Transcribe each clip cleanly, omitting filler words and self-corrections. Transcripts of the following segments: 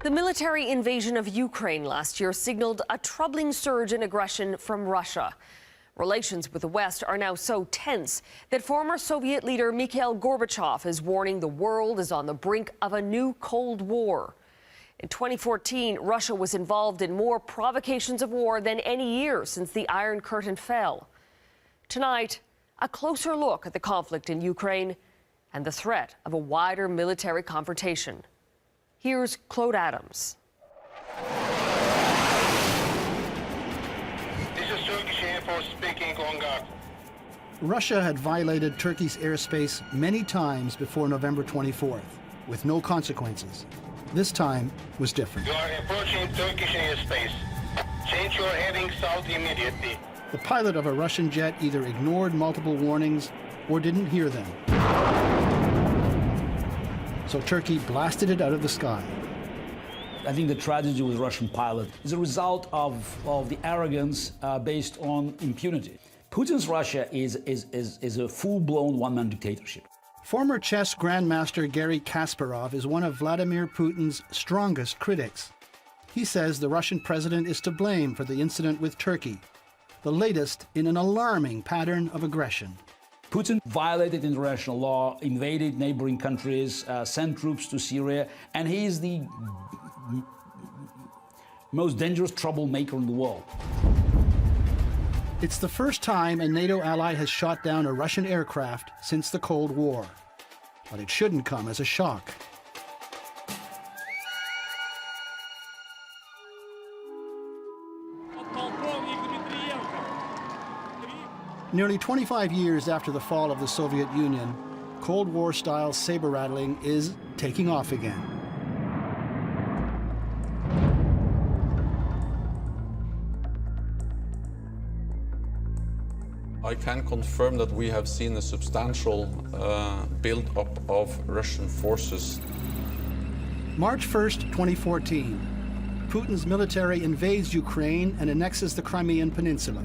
The military invasion of Ukraine last year signaled a troubling surge in aggression from Russia. Relations with the West are now so tense that former Soviet leader Mikhail Gorbachev is warning the world is on the brink of a new Cold War. In 2014, Russia was involved in more provocations of war than any year since the Iron Curtain fell. Tonight, a closer look at the conflict in Ukraine and the threat of a wider military confrontation. Here's Claude Adams. This is Turkish Air Force speaking on guard. Russia had violated Turkey's airspace many times before November 24th, with no consequences. This time was different. You are approaching Turkish airspace. Change your heading south immediately. The pilot of a Russian jet either ignored multiple warnings or didn't hear them. So Turkey blasted it out of the sky. I think the tragedy with the Russian pilot is a result of the arrogance based on impunity. Putin's Russia is a full-blown one-man dictatorship. Former chess grandmaster Garry Kasparov is one of Vladimir Putin's strongest critics. He says the Russian president is to blame for the incident with Turkey, the latest in an alarming pattern of aggression. Putin violated international law, invaded neighboring countries, sent troops to Syria, and he is the most dangerous troublemaker in the world. It's the first time a NATO ally has shot down a Russian aircraft since the Cold War. But it shouldn't come as a shock. Nearly 25 years after the fall of the Soviet Union, Cold War-style saber-rattling is taking off again. I can confirm that we have seen a substantial build-up of Russian forces. March 1st, 2014, Putin's military invades Ukraine and annexes the Crimean Peninsula.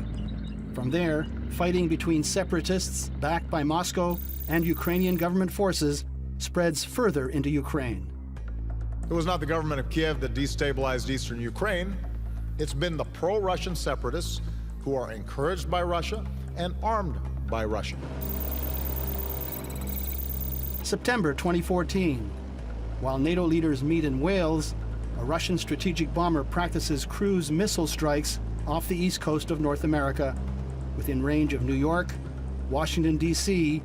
From there, fighting between separatists backed by Moscow and Ukrainian government forces spreads further into Ukraine. It was not the government of Kiev that destabilized eastern Ukraine. It's been the pro-Russian separatists who are encouraged by Russia and armed by Russia. September 2014. While NATO leaders meet in Wales, a Russian strategic bomber practices cruise missile strikes off the east coast of North America, within range of New York, Washington, D.C.,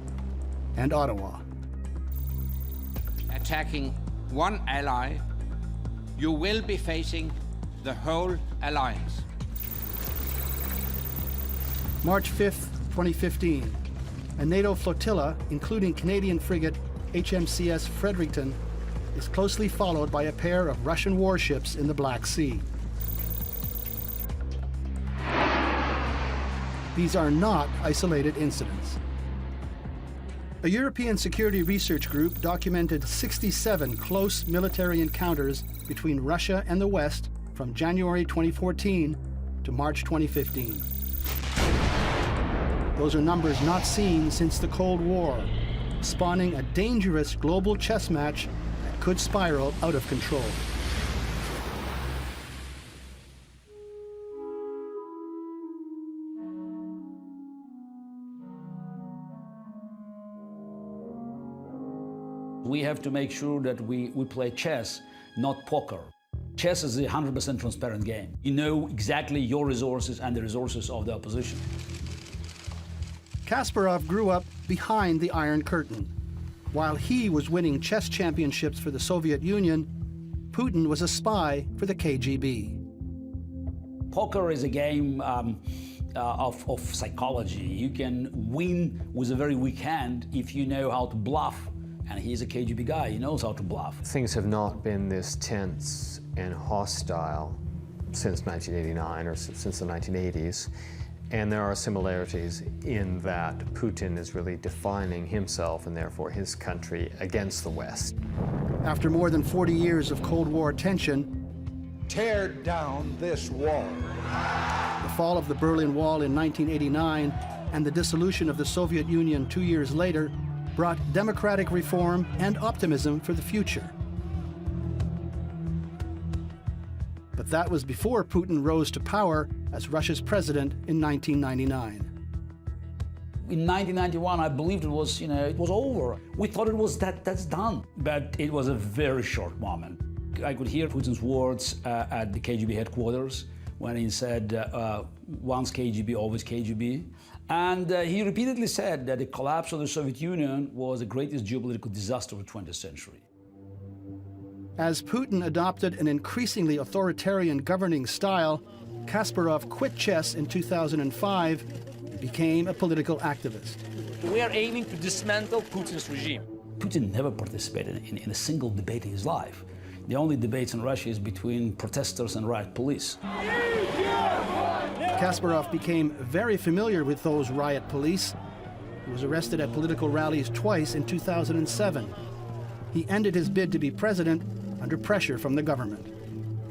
and Ottawa. Attacking one ally, you will be facing the whole alliance. March 5th, 2015. A NATO flotilla, including Canadian frigate HMCS Fredericton, is closely followed by a pair of Russian warships in the Black Sea. These are not isolated incidents. A European security research group documented 67 close military encounters between Russia and the West from January 2014 to March 2015. Those are numbers not seen since the Cold War, spawning a dangerous global chess match that could spiral out of control. We have to make sure that we play chess, not poker. Chess is a 100% transparent game. You know exactly your resources and the resources of the opposition. Kasparov grew up behind the Iron Curtain. While he was winning chess championships for the Soviet Union, Putin was a spy for the KGB. Poker is a game of psychology. You can win with a very weak hand if you know how to bluff. And he's a KGB guy, he knows how to bluff. Things have not been this tense and hostile since 1989 or since the 1980s. And there are similarities in that Putin is really defining himself and therefore his country against the West. After more than 40 years of Cold War tension, tear down this wall. The fall of the Berlin Wall in 1989 and the dissolution of the Soviet Union 2 years later brought democratic reform and optimism for the future. But that was before Putin rose to power as Russia's president in 1999. In 1991, I believed it was, it was over. We thought it was that's done. But it was a very short moment. I could hear Putin's words at the KGB headquarters when he said, once KGB, always KGB. And he repeatedly said that the collapse of the Soviet Union was the greatest geopolitical disaster of the 20th century. As Putin adopted an increasingly authoritarian governing style, Kasparov quit chess in 2005 and became a political activist. We are aiming to dismantle Putin's regime. Putin never participated in a single debate in his life. The only debates in Russia is between protesters and riot police. Kasparov became very familiar with those riot police. He was arrested at political rallies twice in 2007. He ended his bid to be president under pressure from the government.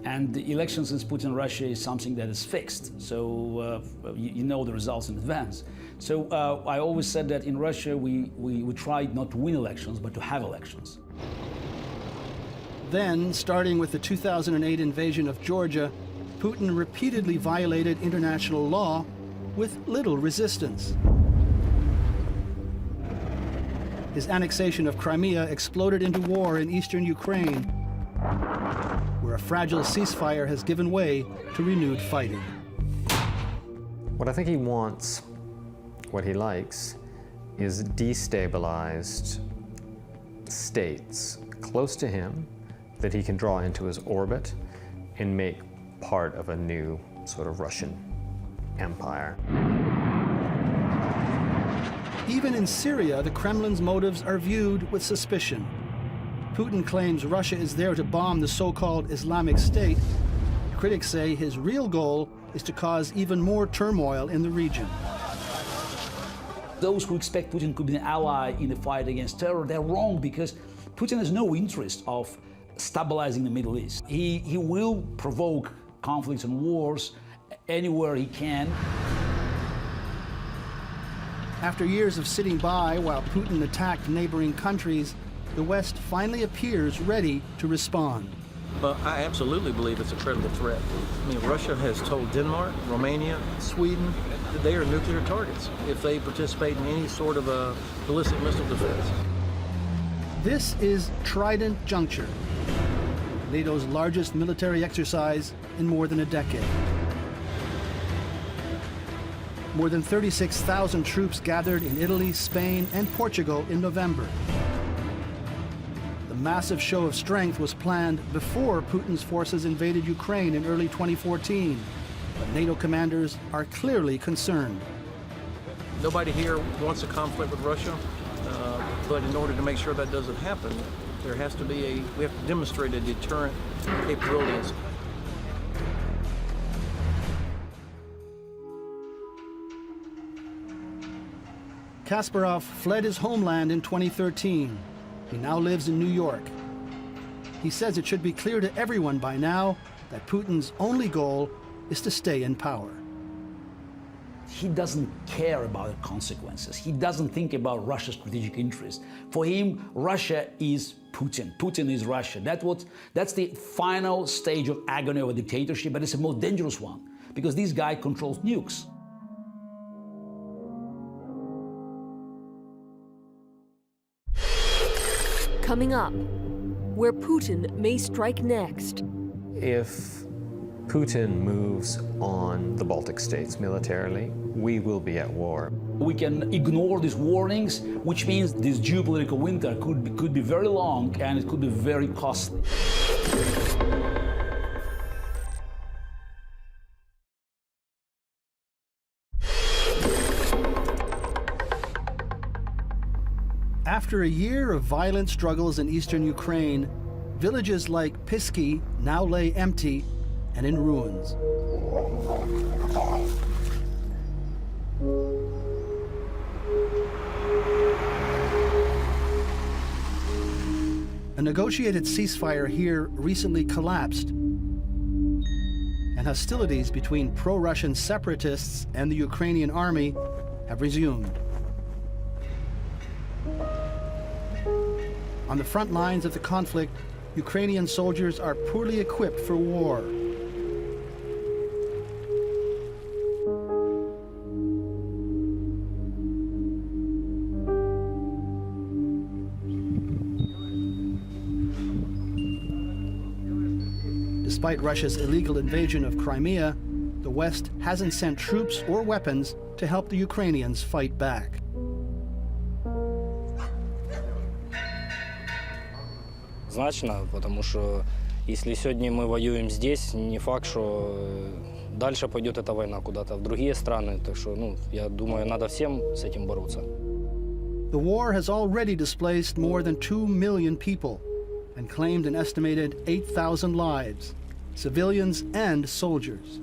And the elections since Putin Russia is something that is fixed, so you know the results in advance. So I always said that in Russia we tried not to win elections, but to have elections. Then, starting with the 2008 invasion of Georgia, Putin repeatedly violated international law with little resistance. His annexation of Crimea exploded into war in eastern Ukraine, where a fragile ceasefire has given way to renewed fighting. What I think he wants, what he likes, is destabilized states close to him that he can draw into his orbit and make part of a new sort of Russian empire. Even in Syria, the Kremlin's motives are viewed with suspicion. Putin claims Russia is there to bomb the so-called Islamic State. Critics say his real goal is to cause even more turmoil in the region. Those who expect Putin could be an ally in the fight against terror, they're wrong, because Putin has no interest of stabilizing the Middle East. He will provoke conflicts and wars anywhere he can. After years of sitting by while Putin attacked neighboring countries, the West finally appears ready to respond. Well, I absolutely believe it's a credible threat. I mean, Russia has told Denmark, Romania, Sweden that they are nuclear targets if they participate in any sort of a ballistic missile defense. This is Trident Juncture, NATO's largest military exercise in more than a decade. More than 36,000 troops gathered in Italy, Spain, and Portugal in November. The massive show of strength was planned before Putin's forces invaded Ukraine in early 2014. But NATO commanders are clearly concerned. Nobody here wants a conflict with Russia, but in order to make sure that doesn't happen, there has to be we have to demonstrate a deterrent capability. Kasparov fled his homeland in 2013. He now lives in New York. He says it should be clear to everyone by now that Putin's only goal is to stay in power. He doesn't care about the consequences. He doesn't think about Russia's strategic interest. For him, Russia is Putin. Putin is Russia. That's the final stage of agony of a dictatorship, but it's a more dangerous one, because this guy controls nukes. Coming up, where Putin may strike next. If Putin moves on the Baltic states militarily, we will be at war. We can ignore these warnings, which means this geopolitical winter could be very long and it could be very costly. After a year of violent struggles in eastern Ukraine, villages like Pisky now lay empty and in ruins. A negotiated ceasefire here recently collapsed, and hostilities between pro-Russian separatists and the Ukrainian army have resumed. On the front lines of the conflict, Ukrainian soldiers are poorly equipped for war. Despite Russia's illegal invasion of Crimea, the West hasn't sent troops or weapons to help the Ukrainians fight back. Значно, потому что если сегодня мы воюем здесь, не факт, что дальше пойдет эта война куда-то в другие страны. Так что, я думаю, надо всем с этим бороться. The war has already displaced more than 2 million people and claimed an estimated 8,000 lives, civilians and soldiers.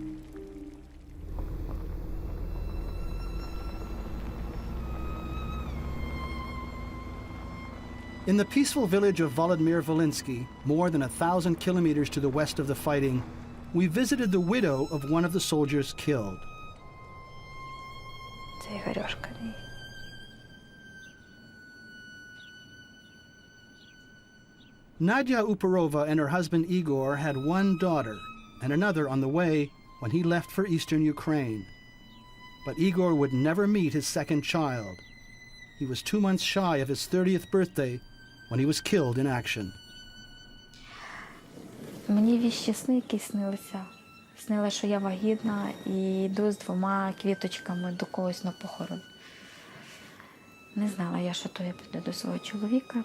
In the peaceful village of Volodymyr-Volynski, more than 1,000 kilometers to the west of the fighting, we visited the widow of one of the soldiers killed. Nadia Uparova and her husband Igor had one daughter and another on the way when he left for eastern Ukraine. But Igor would never meet his second child. He was 2 months shy of his 30th birthday when he was killed in action. Мені віщі сни, які снилися. Снила, що я вагітна і йду з 2 квіточками до когось на похорон. Не знала я, що то я піду до свого чоловіка.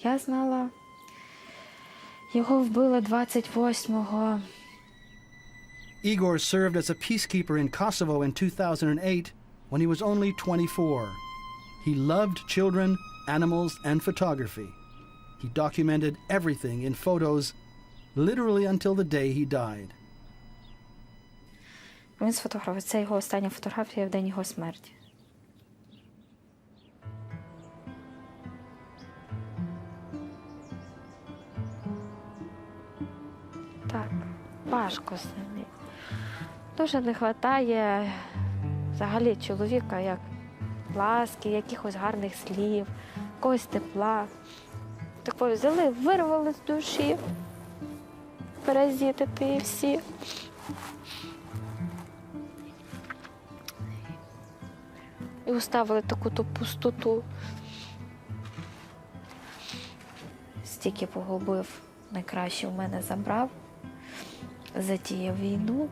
Я знала, його вбили 28-го. Igor served as a peacekeeper in Kosovo in 2008 when he was only 24. He loved children, animals, and photography. He documented everything in photos, literally until the day he died. Він сфотографував. Це його остання фотографія в день його смерті. Так, важко з ним. Дуже не вистачає взагалі чоловіка, як ласки, якихось гарних слів, якогось тепла. Такої взяли, вирвали з душі, паразити ті всі. І оставили таку-то пустоту. Стільки погубив, найкраще в мене забрав, затіяв війну.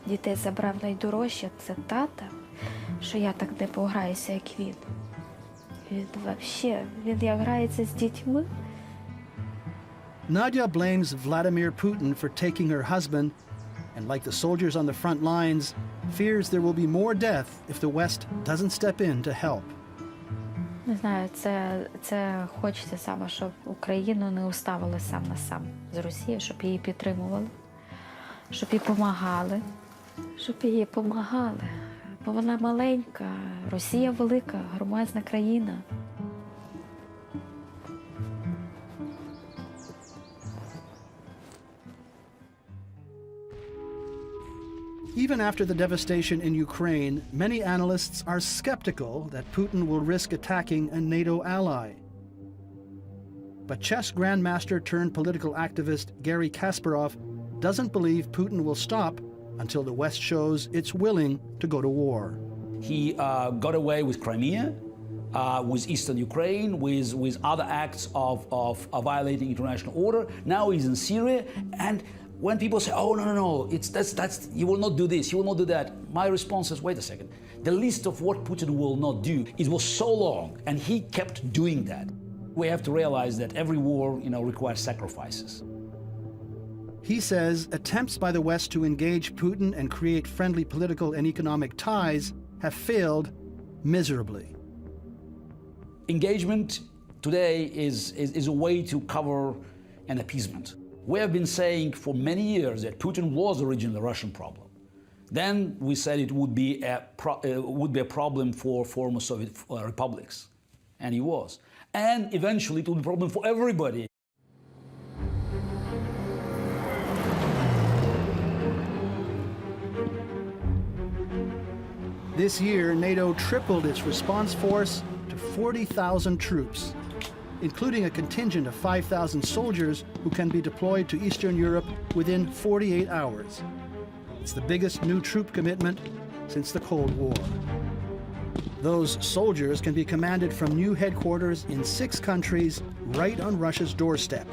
Дітей забрав найдорожче, це тата, що я так не пограюся, як він. Він як грається з дітьми. Nadia blames Vladimir Putin for taking her husband, and like the soldiers on the front lines, fears there will be more death if the West doesn't step in to help. Не знаю, це хочеться саме, щоб Україну не оставили сам на сам з Росією, щоб її підтримували, щоб їй допомагали. Бо вона маленька, Росія велика, громадна країна. Even after the devastation in Ukraine, many analysts are skeptical that Putin will risk attacking a NATO ally. But chess grandmaster turned political activist Garry Kasparov doesn't believe Putin will stop until the West shows it's willing to go to war. He got away with Crimea, with eastern Ukraine, with other acts of violating international order. Now he's in Syria, and when people say, "Oh no, that's he will not do this, he will not do that," my response is, wait a second. The list of what Putin will not do, it was so long, and he kept doing that. We have to realize that every war, requires sacrifices. He says attempts by the West to engage Putin and create friendly political and economic ties have failed miserably. Engagement today is a way to cover an appeasement. We have been saying for many years that Putin was originally a Russian problem. Then we said it would be a problem for former Soviet republics, and he was. And eventually it would be a problem for everybody. This year, NATO tripled its response force to 40,000 troops, including a contingent of 5,000 soldiers who can be deployed to Eastern Europe within 48 hours. It's the biggest new troop commitment since the Cold War. Those soldiers can be commanded from new headquarters in 6 countries right on Russia's doorstep.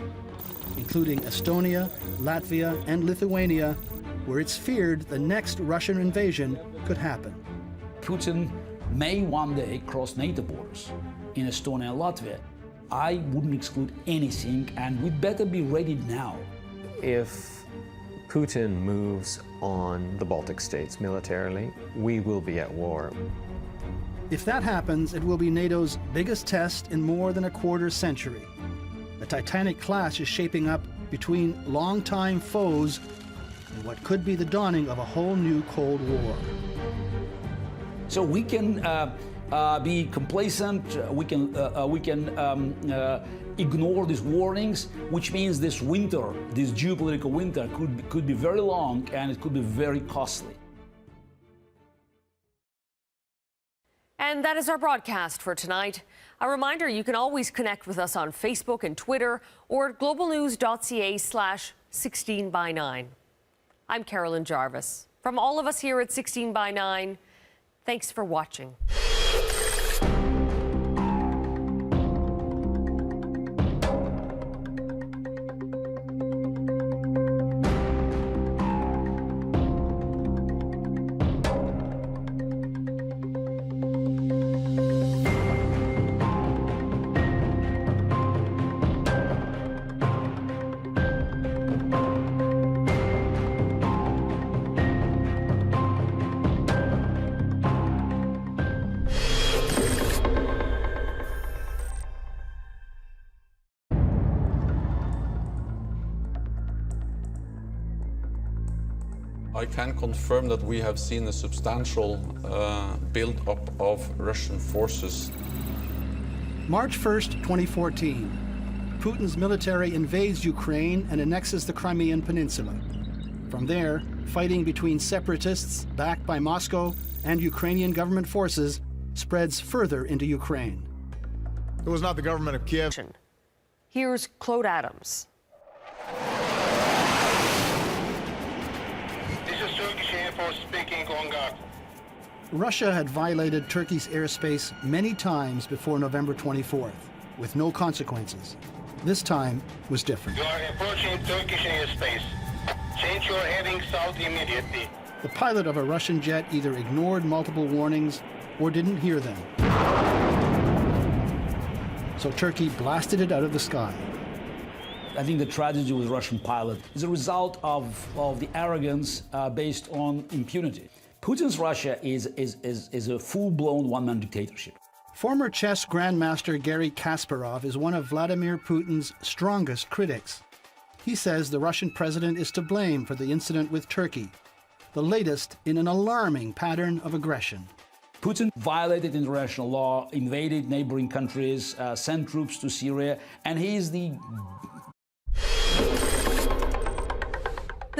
including Estonia, Latvia, and Lithuania, where it's feared the next Russian invasion could happen. Putin may one day cross NATO borders in Estonia and Latvia. I wouldn't exclude anything, and we'd better be ready now. If Putin moves on the Baltic states militarily, we will be at war. If that happens, it will be NATO's biggest test in more than a quarter century. A titanic clash is shaping up between longtime foes and what could be the dawning of a whole new Cold War. So we can be complacent, we can ignore these warnings, which means this winter, this geopolitical winter, could be very long and it could be very costly. And that is our broadcast for tonight. A reminder, you can always connect with us on Facebook and Twitter or at globalnews.ca/16by9. I'm Carolyn Jarvis. From all of us here at 16by9, thanks for watching. I can confirm that we have seen a substantial build-up of Russian forces. March 1st, 2014. Putin's military invades Ukraine and annexes the Crimean Peninsula. From there, fighting between separatists backed by Moscow and Ukrainian government forces spreads further into Ukraine. It was not the government of Kiev. Here's Claude Adams. Speaking on guard. Russia had violated Turkey's airspace many times before November 24th, with no consequences. This time was different. You are approaching Turkish airspace. Change your heading south immediately. The pilot of a Russian jet either ignored multiple warnings or didn't hear them. So Turkey blasted it out of the sky. I think the tragedy with the Russian pilot is a result of the arrogance based on impunity. Putin's Russia is a full-blown one-man dictatorship. Former chess grandmaster Garry Kasparov is one of Vladimir Putin's strongest critics. He says the Russian president is to blame for the incident with Turkey, the latest in an alarming pattern of aggression. Putin violated international law, invaded neighboring countries, sent troops to Syria, and he is the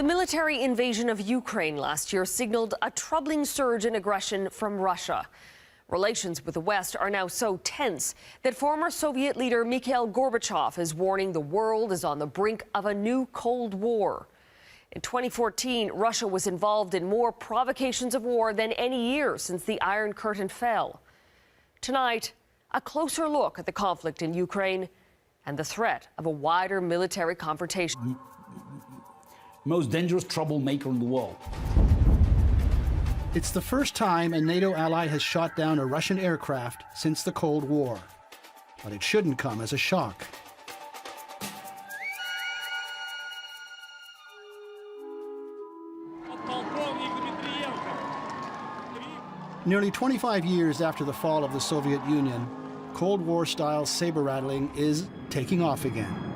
military invasion of Ukraine last year signaled a troubling surge in aggression from Russia. Relations with the West are now so tense that former Soviet leader Mikhail Gorbachev is warning the world is on the brink of a new Cold War. In 2014, Russia was involved in more provocations of war than any year since the Iron Curtain fell. Tonight, a closer look at the conflict in Ukraine and the threat of a wider military confrontation. Most dangerous troublemaker in the world. It's the first time a NATO ally has shot down a Russian aircraft since the Cold War. But it shouldn't come as a shock. Nearly 25 years after the fall of the Soviet Union, Cold War-style saber-rattling is taking off again.